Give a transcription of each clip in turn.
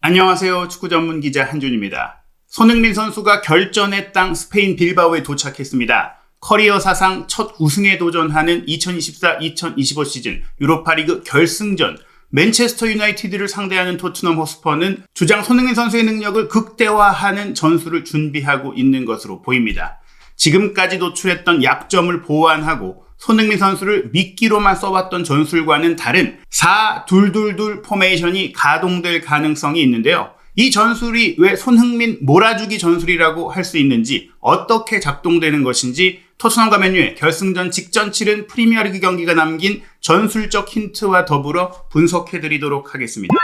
안녕하세요. 축구 전문 기자 한준입니다. 손흥민 선수가 결전의 땅 스페인 빌바오에 도착했습니다. 커리어 사상 첫 우승에 도전하는 2024-2025 시즌 유로파리그 결승전 맨체스터 유나이티드를 상대하는 토트넘 호스퍼는 주장 손흥민 선수의 능력을 극대화하는 전술을 준비하고 있는 것으로 보입니다. 지금까지 노출했던 약점을 보완하고 손흥민 선수를 미끼로만 써왔던 전술과는 다른 4-2-2-2 포메이션이 가동될 가능성이 있는데요. 이 전술이 왜 손흥민 몰아주기 전술이라고 할 수 있는지, 어떻게 작동되는 것인지 토트넘과 맨유의 결승전 직전 치른 프리미어리그 경기가 남긴 전술적 힌트와 더불어 분석해드리도록 하겠습니다.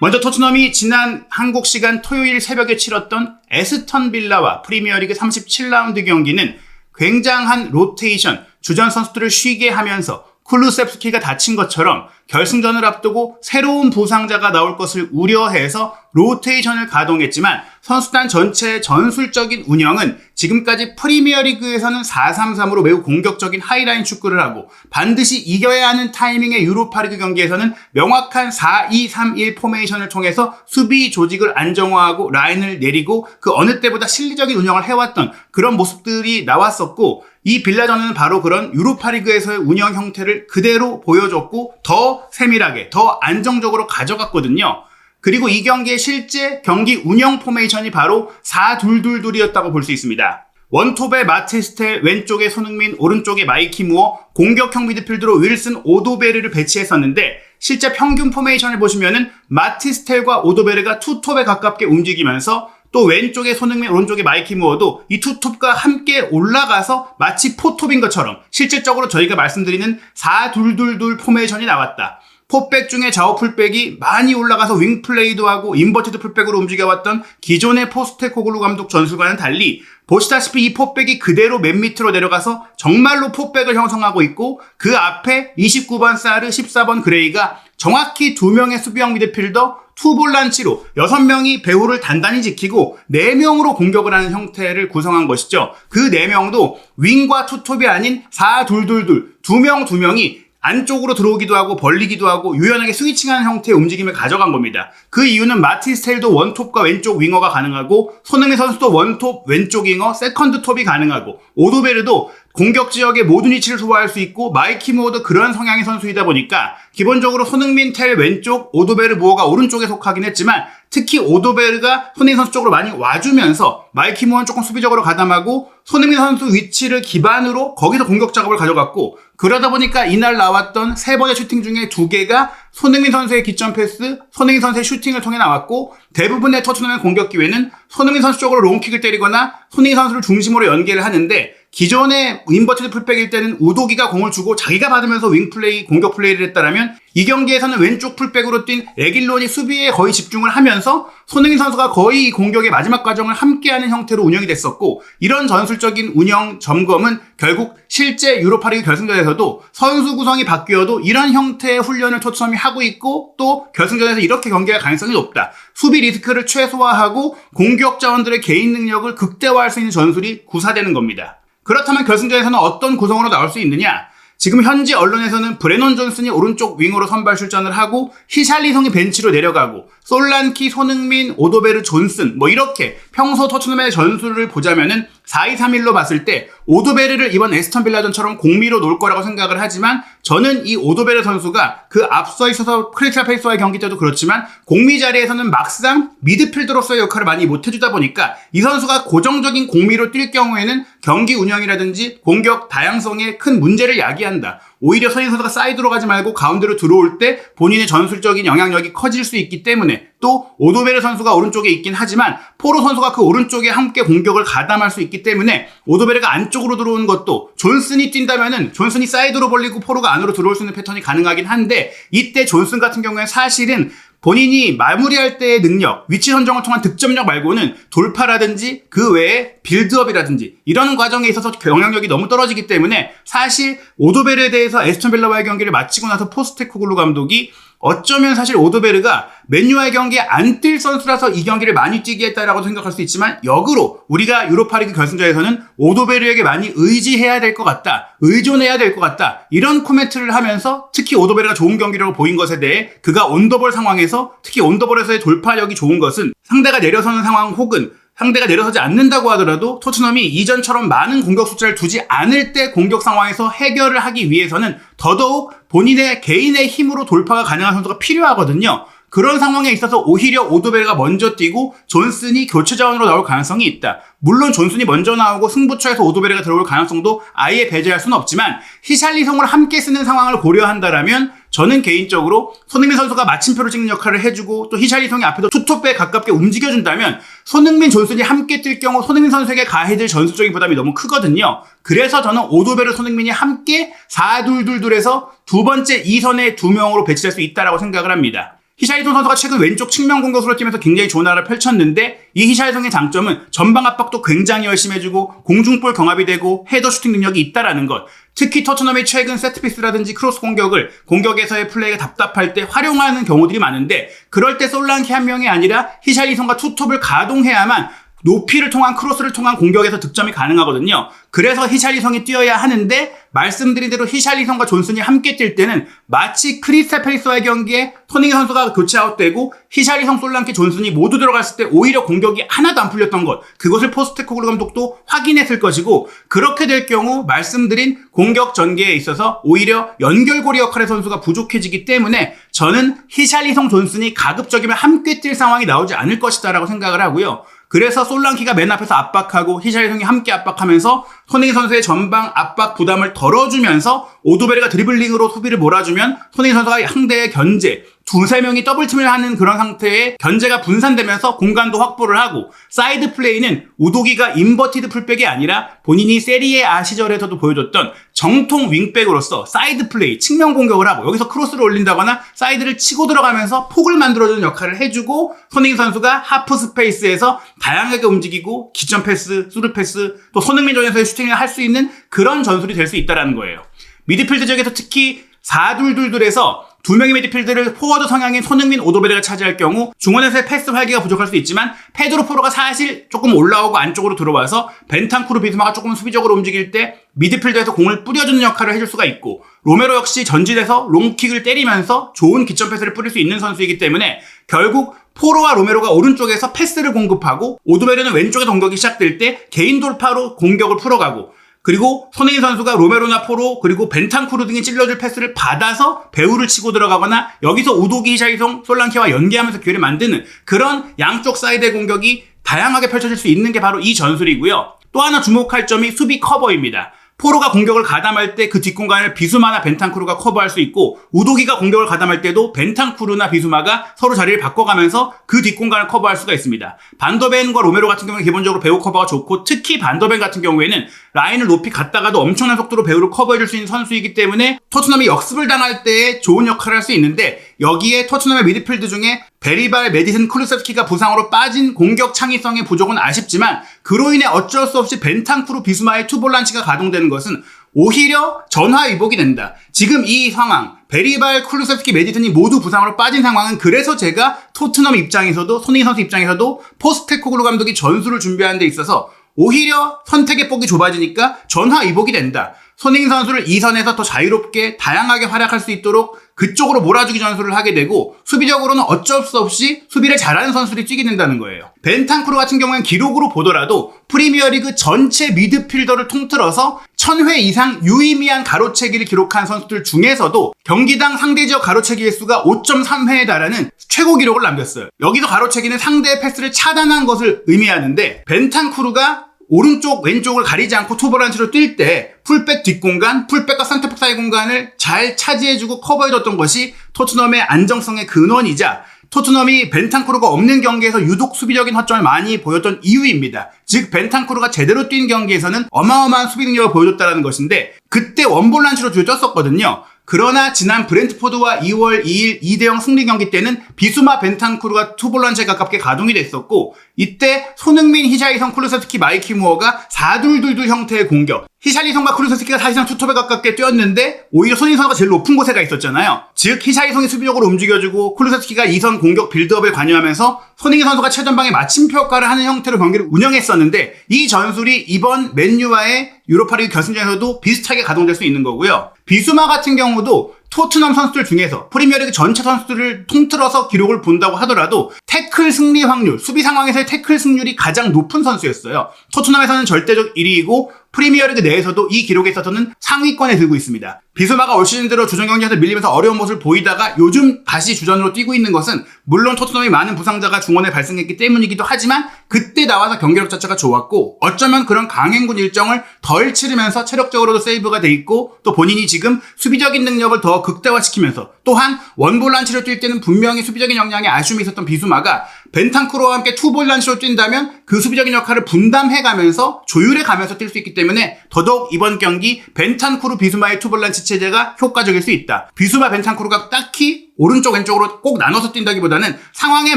먼저 토트넘이 지난 한국 시간 토요일 새벽에 치렀던 에스턴 빌라와 프리미어리그 37라운드 경기는 굉장한 로테이션, 주전 선수들을 쉬게 하면서 쿨루셉스키가 다친 것처럼 결승전을 앞두고 새로운 부상자가 나올 것을 우려해서 로테이션을 가동했지만 선수단 전체의 전술적인 운영은 지금까지 프리미어리그에서는 4-3-3으로 매우 공격적인 하이라인 축구를 하고 반드시 이겨야 하는 타이밍의 유로파리그 경기에서는 명확한 4-2-3-1 포메이션을 통해서 수비 조직을 안정화하고 라인을 내리고 그 어느 때보다 실리적인 운영을 해왔던 그런 모습들이 나왔었고, 이 빌라전은 바로 그런 유로파리그에서의 운영 형태를 그대로 보여줬고 더 세밀하게, 더 안정적으로 가져갔거든요. 그리고 이 경기의 실제 경기 운영 포메이션이 바로 4-2-2-2였다고 볼 수 있습니다. 원톱에 마티스텔, 왼쪽에 손흥민, 오른쪽에 마이키 무어, 공격형 미드필드로 윌슨, 오도베르를 배치했었는데 실제 평균 포메이션을 보시면은 마티스텔과 오도베르가 투톱에 가깝게 움직이면서 또 왼쪽에 손흥민, 오른쪽에 마이키 무어도 이 투톱과 함께 올라가서 마치 포톱인 것처럼 실질적으로 저희가 말씀드리는 4-2-2-2 포메이션이 나왔다. 포백 중에 좌우 풀백이 많이 올라가서 윙플레이도 하고 인버티드 풀백으로 움직여왔던 기존의 포스테코글루 감독 전술과는 달리 보시다시피 이 포백이 그대로 맨 밑으로 내려가서 정말로 포백을 형성하고 있고, 그 앞에 29번 사르, 14번 그레이가 정확히 2명의 수비형 미드필더 투볼란치로 6명이 배후를 단단히 지키고 4명으로 공격을 하는 형태를 구성한 것이죠. 그 4명도 윙과 투톱이 아닌 4-2-2-2, 2명이 안쪽으로 들어오기도 하고 벌리기도 하고 유연하게 스위칭하는 형태의 움직임을 가져간 겁니다. 그 이유는 마티스텔도 원톱과 왼쪽 윙어가 가능하고 손흥민 선수도 원톱, 왼쪽 윙어, 세컨드 톱이 가능하고 오도베르도 공격 지역의 모든 위치를 소화할 수 있고 마이키 무어도 그런 성향의 선수이다 보니까 기본적으로 손흥민, 텔 왼쪽, 오도베르, 무어가 오른쪽에 속하긴 했지만 특히 오도베르가 손흥민 선수 쪽으로 많이 와주면서 마이키 무어는 조금 수비적으로 가담하고 손흥민 선수 위치를 기반으로 거기서 공격 작업을 가져갔고, 그러다 보니까 이날 나왔던 3번의 슈팅 중에 2개가 손흥민 선수의 기점 패스, 손흥민 선수의 슈팅을 통해 나왔고, 대부분의 토트넘의 공격 기회는 손흥민 선수 쪽으로 롱킥을 때리거나 손흥민 선수를 중심으로 연계를 하는데, 기존의 인버티드 풀백일 때는 우도기가 공을 주고 자기가 받으면서 윙플레이, 공격 플레이를 했다라면 이 경기에서는 왼쪽 풀백으로 뛴 레길론이 수비에 거의 집중을 하면서 손흥민 선수가 거의 공격의 마지막 과정을 함께하는 형태로 운영이 됐었고, 이런 전술적인 운영 점검은 결국 실제 유로파리그 결승전에서도 선수 구성이 바뀌어도 이런 형태의 훈련을 토트넘이 하고 있고, 또 결승전에서 이렇게 경기할 가능성이 높다. 수비 리스크를 최소화하고 공격 자원들의 개인 능력을 극대화할 수 있는 전술이 구사되는 겁니다. 그렇다면 결승전에서는 어떤 구성으로 나올 수 있느냐? 지금 현지 언론에서는 브레넌 존슨이 오른쪽 윙으로 선발 출전을 하고 히샬리송이 벤치로 내려가고 솔란키, 손흥민, 오도베르, 존슨 이렇게 평소 토트넘의 전술을 보자면은 4-2-3-1로 봤을 때 오도베르를 이번 에스턴 빌라전처럼 공미로 놓을 거라고 생각을 하지만, 저는 이 오도베르 선수가 그 앞서 있어서 크리스탈 팰리스와의 경기 때도 그렇지만 공미 자리에서는 막상 미드필더로서의 역할을 많이 못해주다 보니까 이 선수가 고정적인 공미로 뛸 경우에는 경기 운영이라든지 공격 다양성에 큰 문제를 야기한다. 오히려 손흥민 선수가 사이드로 가지 말고 가운데로 들어올 때 본인의 전술적인 영향력이 커질 수 있기 때문에, 또 오도베르 선수가 오른쪽에 있긴 하지만 포로 선수가 그 오른쪽에 함께 공격을 가담할 수 있기 때문에 오도베르가 안쪽으로 들어오는 것도 존슨이 뛴다면은 존슨이 사이드로 벌리고 포로가 안으로 들어올 수 있는 패턴이 가능하긴 한데, 이때 존슨 같은 경우에 사실은 본인이 마무리할 때의 능력, 위치 선정을 통한 득점력 말고는 돌파라든지 그 외에 빌드업이라든지 이런 과정에 있어서 영향력이 너무 떨어지기 때문에 사실 오도베르에 대해서 에스턴 빌라와의 경기를 마치고 나서 포스테코글루 감독이 어쩌면 사실 오도베르가 맨유와의 경기에 안 뛸 선수라서 이 경기를 많이 뛰게 했다라고 생각할 수 있지만 역으로 우리가 유로파리그 결승전에서는 오도베르에게 많이 의지해야 될 것 같다. 의존해야 될 것 같다. 이런 코멘트를 하면서 특히 오도베르가 좋은 경기력을 보인 것에 대해 그가 온더볼 상황에서 특히 온더볼에서의 돌파력이 좋은 것은 상대가 내려서는 상황 혹은 상대가 내려서지 않는다고 하더라도 토트넘이 이전처럼 많은 공격 숫자를 두지 않을 때 공격 상황에서 해결을 하기 위해서는 더더욱 본인의 개인의 힘으로 돌파가 가능한 선수가 필요하거든요. 그런 상황에 있어서 오히려 오도베르가 먼저 뛰고 존슨이 교체 자원으로 나올 가능성이 있다. 물론 존슨이 먼저 나오고 승부처에서 오도베르가 들어올 가능성도 아예 배제할 수는 없지만 히샬리송을 함께 쓰는 상황을 고려한다라면 저는 개인적으로 손흥민 선수가 마침표를 찍는 역할을 해주고 또 히샬리송이 앞에서 투톱에 가깝게 움직여준다면 손흥민, 존슨이 함께 뛸 경우 손흥민 선수에게 가해질 전술적인 부담이 너무 크거든요. 그래서 저는 오도베르, 손흥민이 함께 4-2-2-2에서 두 번째 2선의 2명으로 배치될 수 있다고 생각을 합니다. 히샬리송 선수가 최근 왼쪽 측면 공격수로 뛰면서 굉장히 좋은 활약을 펼쳤는데 이 히샬리송의 장점은 전방 압박도 굉장히 열심히 해주고 공중볼 경합이 되고 헤더 슈팅 능력이 있다라는 것. 특히 토트넘이 최근 세트피스라든지 크로스 공격을 공격에서의 플레이가 답답할 때 활용하는 경우들이 많은데 그럴 때 솔랑케 한 명이 아니라 히샬리송과 투톱을 가동해야만 높이를 통한 크로스를 통한 공격에서 득점이 가능하거든요. 그래서 히샬리송이 뛰어야 하는데 말씀드린 대로 히샬리송과 존슨이 함께 뛸 때는 마치 크리스탈 팰리스와의 경기에 토닝 선수가 교체 아웃되고 히샬리송, 솔랑케, 존슨이 모두 들어갔을 때 오히려 공격이 하나도 안 풀렸던 것, 그것을 포스테코글루 감독도 확인했을 것이고 그렇게 될 경우 말씀드린 공격 전개에 있어서 오히려 연결고리 역할의 선수가 부족해지기 때문에 저는 히샬리송, 존슨이 가급적이면 함께 뛸 상황이 나오지 않을 것이다 라고 생각을 하고요. 그래서 솔랑키가 맨 앞에서 압박하고 히샬리송이 함께 압박하면서 손흥민 선수의 전방 압박 부담을 덜어주면서 오도베르가 드리블링으로 수비를 몰아주면 손흥민 선수가 상대의 견제, 두세 명이 더블팀을 하는 그런 상태에 견제가 분산되면서 공간도 확보를 하고 사이드 플레이는 우도기가 인버티드 풀백이 아니라 본인이 세리에 A 시절에서도 보여줬던 정통 윙백으로서 사이드 플레이, 측면 공격을 하고 여기서 크로스를 올린다거나 사이드를 치고 들어가면서 폭을 만들어주는 역할을 해주고 손흥민 선수가 하프 스페이스에서 다양하게 움직이고 기점 패스, 스루 패스, 또 손흥민 전에서의 슈팅을 할 수 있는 그런 전술이 될 수 있다는 거예요. 미드필드 지역에서 특히 4-2-2-2에서 두 명의 미드필드를 포워드 성향인 손흥민, 오도베르가 차지할 경우 중원에서의 패스 활기가 부족할 수 있지만 페드로 포로가 사실 조금 올라오고 안쪽으로 들어와서 벤탄쿠르, 비스마가 조금 수비적으로 움직일 때 미드필드에서 공을 뿌려주는 역할을 해줄 수가 있고 로메로 역시 전진해서 롱킥을 때리면서 좋은 기점 패스를 뿌릴 수 있는 선수이기 때문에 결국 포로와 로메로가 오른쪽에서 패스를 공급하고 오도베르는 왼쪽에서 공격이 시작될 때 개인 돌파로 공격을 풀어가고 그리고 손흥민 선수가 로메로나 포로 그리고 벤탄쿠르 등이 찔러줄 패스를 받아서 배우를 치고 들어가거나 여기서 우도기, 히샬리송, 솔랑케와 연계하면서 기회를 만드는 그런 양쪽 사이드의 공격이 다양하게 펼쳐질 수 있는 게 바로 이 전술이고요. 또 하나 주목할 점이 수비 커버입니다. 포로가 공격을 가담할 때 그 뒷공간을 비수마나 벤탄쿠르가 커버할 수 있고 우도기가 공격을 가담할 때도 벤탄쿠르나 비수마가 서로 자리를 바꿔가면서 그 뒷공간을 커버할 수가 있습니다. 반더벤과 로메로 같은 경우는 기본적으로 배우 커버가 좋고 특히 반더벤 같은 경우에는 라인을 높이 갔다가도 엄청난 속도로 배우를 커버해줄 수 있는 선수이기 때문에 토트넘이 역습을 당할 때 좋은 역할을 할 수 있는데 여기에 토트넘의 미드필드 중에 베리발, 메디슨, 쿠루세스키가 부상으로 빠진 공격 창의성의 부족은 아쉽지만 그로 인해 어쩔 수 없이 벤탄쿠르, 비수마의 투볼란치가 가동되는 것은 오히려 전화위복이 된다. 지금 이 상황, 베리발, 쿠루세스키, 메디슨이 모두 부상으로 빠진 상황은 그래서 제가 토트넘 입장에서도 손흥민 선수 입장에서도 포스테코글루 감독이 전술을 준비하는 데 있어서 오히려 선택의 폭이 좁아지니까 전화위복이 된다. 손흥민 선수를 2선에서 더 자유롭게 다양하게 활약할 수 있도록 그쪽으로 몰아주기 전술을 하게 되고 수비적으로는 어쩔 수 없이 수비를 잘하는 선수들이 뛰게 된다는 거예요. 벤탄쿠르 같은 경우에는 기록으로 보더라도 프리미어리그 전체 미드필더를 통틀어서 1000회 이상 유의미한 가로채기를 기록한 선수들 중에서도 경기당 상대지역 가로채기 횟수가 5.3회에 달하는 최고 기록을 남겼어요. 여기서 가로채기는 상대의 패스를 차단한 것을 의미하는데 벤탄쿠르가 오른쪽 왼쪽을 가리지 않고 투볼란치로 뛸 때 풀백 뒷공간, 풀백과 센터백 사이 공간을 잘 차지해주고 커버해줬던 것이 토트넘의 안정성의 근원이자 토트넘이 벤탄쿠르가 없는 경기에서 유독 수비적인 허점을 많이 보였던 이유입니다. 즉 벤탄쿠르가 제대로 뛴 경기에서는 어마어마한 수비 능력을 보여줬다는 것인데 그때 원볼란치로 주에 쪘었거든요. 그러나 지난 브렌트포드와 2월 2일 2대0 승리 경기 때는 비수마, 벤탄쿠르가 투볼란치에 가깝게 가동이 됐었고 이때 손흥민, 히샬리송, 쿠루세스키, 마이키 무어가 4-2-2 형태의 공격, 히샬리송과 쿠루세스키가 사실상 투톱에 가깝게 뛰었는데 오히려 손흥민 선수가 제일 높은 곳에 가 있었잖아요. 즉 히샬리송이 수비적으로 움직여주고 쿠루세스키가 2선 공격 빌드업에 관여하면서 손흥민 선수가 최전방에 마침표 역할을 하는 형태로 경기를 운영했었는데 이 전술이 이번 맨유와의 유로파리그 결승전에서도 비슷하게 가동될 수 있는 거고요. 비수마 같은 경우도 토트넘 선수들 중에서 프리미어리그 전체 선수들을 통틀어서 기록을 본다고 하더라도 태클 승리 확률, 수비 상황에서의 태클 승률이 가장 높은 선수였어요. 토트넘에서는 절대적 1위이고 프리미어리그 내에서도 이 기록에 있어서는 상위권에 들고 있습니다. 비수마가 올 시즌 들어 주전 경기에서 밀리면서 어려운 모습을 보이다가 요즘 다시 주전으로 뛰고 있는 것은 물론 토트넘이 많은 부상자가 중원에 발생했기 때문이기도 하지만 그때 나와서 경기력 자체가 좋았고 어쩌면 그런 강행군 일정을 덜 치르면서 체력적으로도 세이브가 돼 있고 또 본인이 지금 수비적인 능력을 더 극대화시키면서 또한 원볼란치로 뛸 때는 분명히 수비적인 역량에 아쉬움이 있었던 비수마가 벤탄쿠르와 함께 투볼란치로 뛴다면 그 수비적인 역할을 분담해가면서 조율해가면서 뛸 수 있기 때문에 더더욱 이번 경기 벤탄쿠르 비수마의 투볼란치 체제가 효과적일 수 있다. 비수마 벤탄쿠르가 딱히 오른쪽 왼쪽으로 꼭 나눠서 뛴다기보다는 상황에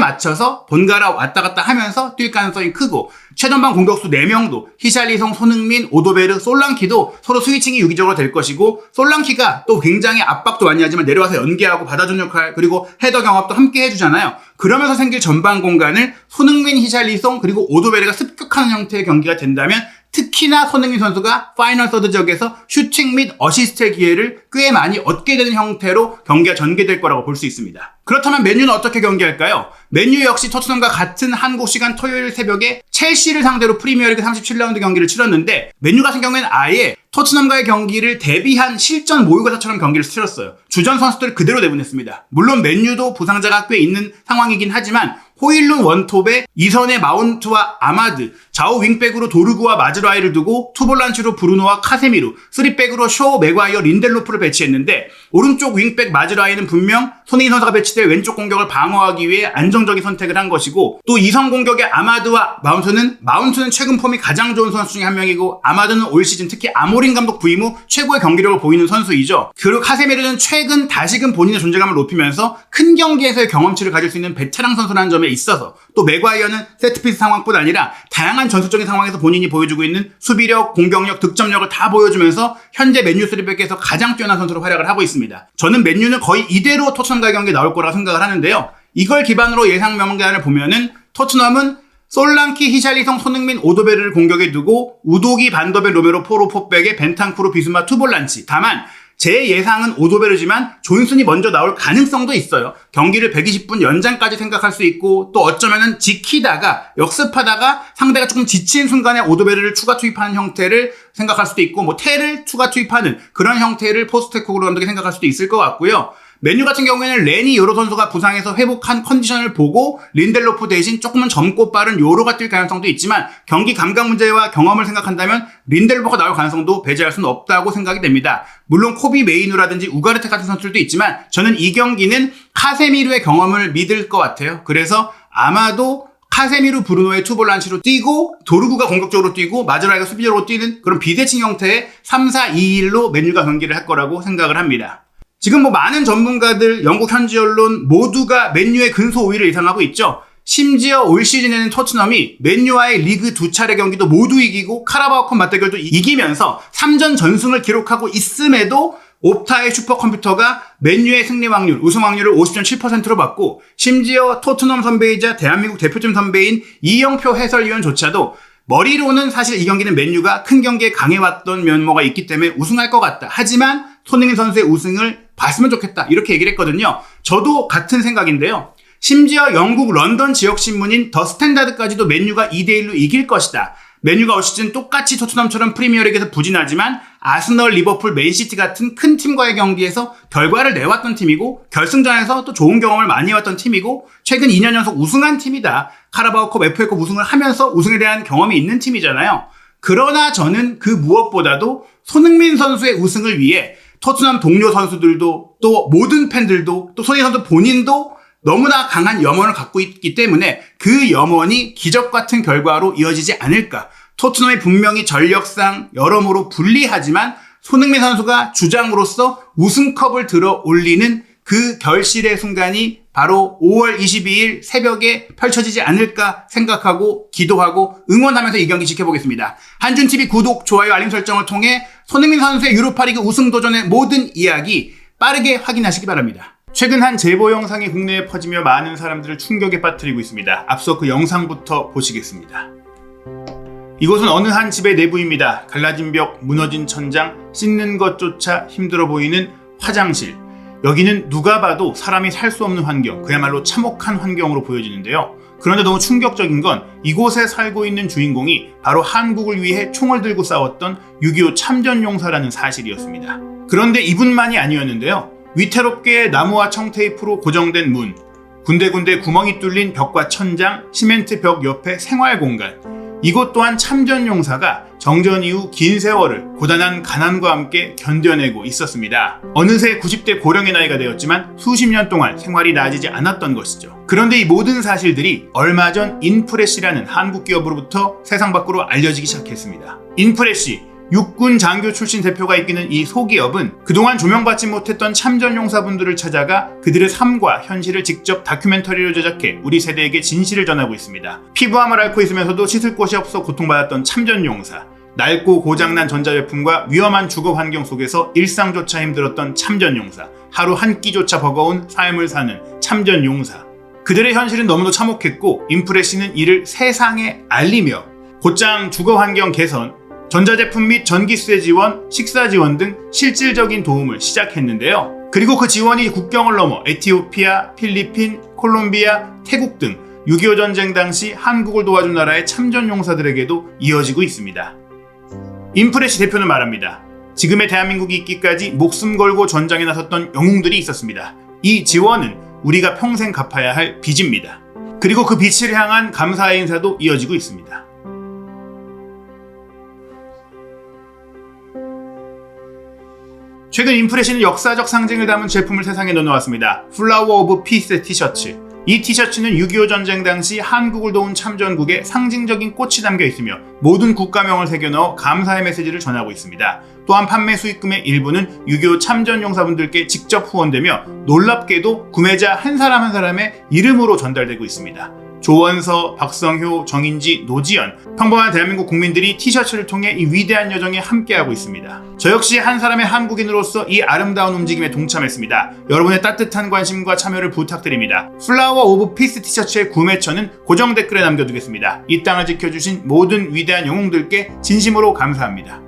맞춰서 번갈아 왔다 갔다 하면서 뛸 가능성이 크고 최전방 공격수 4명도 히샬리송, 손흥민, 오도베르, 솔랑키도 서로 스위칭이 유기적으로 될 것이고 솔랑키가 또 굉장히 압박도 많이 하지만 내려와서 연계하고 받아주는 역할 그리고 헤더 경합도 함께 해주잖아요. 그러면서 생길 전방 공간을 손흥민, 히샬리송 그리고 오도베르가 습격하는 형태의 경기가 된다면 특히나 손흥민 선수가 파이널 서드 지역에서 슈팅 및 어시스트의 기회를 꽤 많이 얻게 되는 형태로 경기가 전개될 거라고 볼 수 있습니다. 그렇다면 맨유는 어떻게 경기할까요? 맨유 역시 토트넘과 같은 한국 시간 토요일 새벽에 첼시를 상대로 프리미어리그 37라운드 경기를 치렀는데 맨유 같은 경우에는 아예 토트넘과의 경기를 대비한 실전 모의고사처럼 경기를 치렀어요. 주전 선수들을 그대로 내보냈습니다. 물론 맨유도 부상자가 꽤 있는 상황이긴 하지만 호일룬 원톱에 2선의 마운트와 아마드, 좌우 윙백으로 도르구와 마즈라이를 두고 투볼란치로 브루노와 카세미루, 3백으로 쇼, 맥과이어, 린델로프를 배치했는데 오른쪽 윙백 마즈라이는 분명 손흥민 선수가 배치될 왼쪽 공격을 방어하기 위해 안정적인 선택을 한 것이고 또 2선 공격의 아마드와 마운트는 최근 폼이 가장 좋은 선수 중에 한 명이고 아마드는 올 시즌 특히 아모린 감독 부임 후 최고의 경기력을 보이는 선수이죠. 그리고 카세미루는 최근 다시금 본인의 존재감을 높이면서 큰 경기에서의 경험치를 가질 수 있는 베테랑 선수라는 점에 있어서 또 맥과이어는 세트피스 상황뿐 아니라 다양한 전술적인 상황에서 본인이 보여주고 있는 수비력, 공격력, 득점력을 다 보여주면서 현재 맨유 3백에서 가장 뛰어난 선수로 활약을 하고 있습니다. 저는 맨유는 거의 이대로 토트넘과의 경기에 나올 거라고 생각을 하는데요. 이걸 기반으로 예상 명단을 보면은 토트넘은 솔랑키, 히샬리송, 손흥민, 오도베르를 공격에 두고 우도기, 반더벤, 로메로, 포로, 포백에 벤탄쿠르, 비스마, 투볼란치. 다만 제 예상은 오도베르지만 존슨이 먼저 나올 가능성도 있어요. 경기를 120분 연장까지 생각할 수 있고 또 어쩌면은 지키다가 역습하다가 상대가 조금 지친 순간에 오도베르를 추가 투입하는 형태를 생각할 수도 있고 뭐 테를 추가 투입하는 그런 형태를 포스테코글루 감독이 생각할 수도 있을 것 같고요. 맨유 같은 경우에는 레니 요로 선수가 부상에서 회복한 컨디션을 보고 린델로프 대신 조금은 젊고 빠른 요로가 뛸 가능성도 있지만 경기 감각 문제와 경험을 생각한다면 린델로프가 나올 가능성도 배제할 수는 없다고 생각이 됩니다. 물론 코비 메이누라든지 우가르테 같은 선수들도 있지만 저는 이 경기는 카세미루의 경험을 믿을 것 같아요. 그래서 아마도 카세미루, 브루노의 투볼란치로 뛰고 도르구가 공격적으로 뛰고 마즈라이가 수비적으로 뛰는 그런 비대칭 형태의 3-4-2-1로 맨유가 경기를 할 거라고 생각을 합니다. 지금 많은 전문가들, 영국 현지 언론 모두가 맨유의 근소 5위를 예상하고 있죠. 심지어 올 시즌에는 토트넘이 맨유와의 리그 2차례 경기도 모두 이기고 카라바오컵 맞대결도 이기면서 3전 전승을 기록하고 있음에도 옵타의 슈퍼컴퓨터가 맨유의 승리 확률, 우승 확률을 50.7%로 봤고 심지어 토트넘 선배이자 대한민국 대표팀 선배인 이영표 해설위원조차도 머리로는 사실 이 경기는 맨유가 큰 경기에 강해왔던 면모가 있기 때문에 우승할 것 같다. 하지만 손흥민 선수의 우승을 봤으면 좋겠다. 이렇게 얘기를 했거든요. 저도 같은 생각인데요. 심지어 영국 런던 지역 신문인 더 스탠다드까지도 맨유가 2대1로 이길 것이다. 맨유가 올 시즌 똑같이 토트넘처럼 프리미어리그에서 부진하지만 아스널, 리버풀, 맨시티 같은 큰 팀과의 경기에서 결과를 내왔던 팀이고 결승전에서 또 좋은 경험을 많이 해왔던 팀이고 최근 2년 연속 우승한 팀이다. 카라바오컵, FA컵 우승을 하면서 우승에 대한 경험이 있는 팀이잖아요. 그러나 저는 그 무엇보다도 손흥민 선수의 우승을 위해 토트넘 동료 선수들도 또 모든 팬들도 또 손흥민 선수 본인도 너무나 강한 염원을 갖고 있기 때문에 그 염원이 기적 같은 결과로 이어지지 않을까. 토트넘이 분명히 전력상 여러모로 불리하지만 손흥민 선수가 주장으로서 우승컵을 들어 올리는 그 결실의 순간이 바로 5월 22일 새벽에 펼쳐지지 않을까 생각하고 기도하고 응원하면서 이 경기 지켜보겠습니다. 한준TV 구독, 좋아요, 알림 설정을 통해 손흥민 선수의 유로파리그 우승 도전의 모든 이야기 빠르게 확인하시기 바랍니다. 최근 한 제보 영상이 국내에 퍼지며 많은 사람들을 충격에 빠뜨리고 있습니다. 앞서 그 영상부터 보시겠습니다. 이곳은 어느 한 집의 내부입니다. 갈라진 벽, 무너진 천장, 씻는 것조차 힘들어 보이는 화장실. 여기는 누가 봐도 사람이 살 수 없는 환경, 그야말로 참혹한 환경으로 보여지는데요. 그런데 너무 충격적인 건 이곳에 살고 있는 주인공이 바로 한국을 위해 총을 들고 싸웠던 6.25 참전용사라는 사실이었습니다. 그런데 이분만이 아니었는데요. 위태롭게 나무와 청테이프로 고정된 문, 군데군데 구멍이 뚫린 벽과 천장, 시멘트 벽 옆에 생활공간. 이곳 또한 참전용사가 정전 이후 긴 세월을 고단한 가난과 함께 견뎌내고 있었습니다. 어느새 90대 고령의 나이가 되었지만 수십 년 동안 생활이 나아지지 않았던 것이죠. 그런데 이 모든 사실들이 얼마 전 인프레시라는 한국 기업으로부터 세상 밖으로 알려지기 시작했습니다. 인프레시, 육군 장교 출신 대표가 이끄는 이 소기업은 그동안 조명받지 못했던 참전용사분들을 찾아가 그들의 삶과 현실을 직접 다큐멘터리로 제작해 우리 세대에게 진실을 전하고 있습니다. 피부암을 앓고 있으면서도 씻을 곳이 없어 고통받았던 참전용사, 낡고 고장난 전자제품과 위험한 주거 환경 속에서 일상조차 힘들었던 참전용사, 하루 한 끼조차 버거운 삶을 사는 참전용사. 그들의 현실은 너무도 참혹했고 인프레시는 이를 세상에 알리며 곧장 주거 환경 개선, 전자제품 및 전기세 지원, 식사 지원 등 실질적인 도움을 시작했는데요. 그리고 그 지원이 국경을 넘어 에티오피아, 필리핀, 콜롬비아, 태국 등 6.25 전쟁 당시 한국을 도와준 나라의 참전용사들에게도 이어지고 있습니다. 인프레시 대표는 말합니다. 지금의 대한민국이 있기까지 목숨 걸고 전장에 나섰던 영웅들이 있었습니다. 이 지원은 우리가 평생 갚아야 할 빚입니다. 그리고 그 빚을 향한 감사의 인사도 이어지고 있습니다. 최근 인프레시는 역사적 상징을 담은 제품을 세상에 내놓았습니다. 플라워 오브 피스 티셔츠. 이 티셔츠는 6.25 전쟁 당시 한국을 도운 참전국의 상징적인 꽃이 담겨 있으며 모든 국가명을 새겨넣어 감사의 메시지를 전하고 있습니다. 또한 판매 수익금의 일부는 6.25 참전용사분들께 직접 후원되며 놀랍게도 구매자 한 사람 한 사람의 이름으로 전달되고 있습니다. 조원서, 박성효, 정인지, 노지연, 평범한 대한민국 국민들이 티셔츠를 통해 이 위대한 여정에 함께하고 있습니다. 저 역시 한 사람의 한국인으로서 이 아름다운 움직임에 동참했습니다. 여러분의 따뜻한 관심과 참여를 부탁드립니다. 플라워 오브 피스 티셔츠의 구매처는 고정 댓글에 남겨두겠습니다. 이 땅을 지켜주신 모든 위대한 영웅들께 진심으로 감사합니다.